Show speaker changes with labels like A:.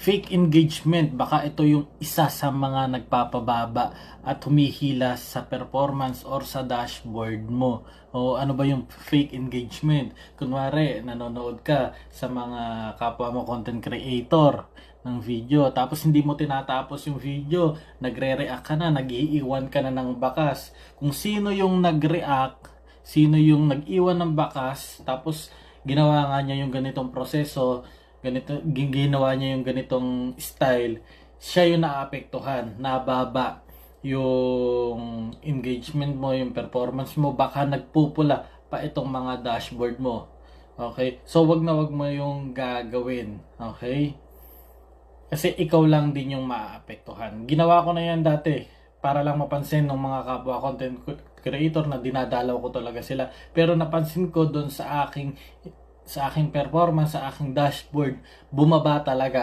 A: fake engagement, baka ito yung isa sa mga nagpapababa at humihila sa performance or sa dashboard mo. O ano ba yung fake engagement? Kunwari, nanonood ka sa mga kapwa mo content creator ng video, tapos hindi mo tinatapos yung video, nagre-react ka na, nag-iiwan ka na ng bakas. Kung sino yung nag-react, sino yung nag-iwan ng bakas, tapos ginawa nga niya yung ganitong proseso, ginawa niya yung ganitong style, siya yung naapektuhan, nababa yung engagement mo, yung performance mo, baka nagpupula pa itong mga dashboard mo. Okay? So, wag na wag mo yung gagawin. Okay? Kasi ikaw lang din yung maapektuhan. Ginawa ko na yan dati para lang mapansin ng mga kapwa content creator na dinadalaw ko talaga sila. Pero napansin ko doon sa aking performance, sa aking dashboard, bumaba talaga.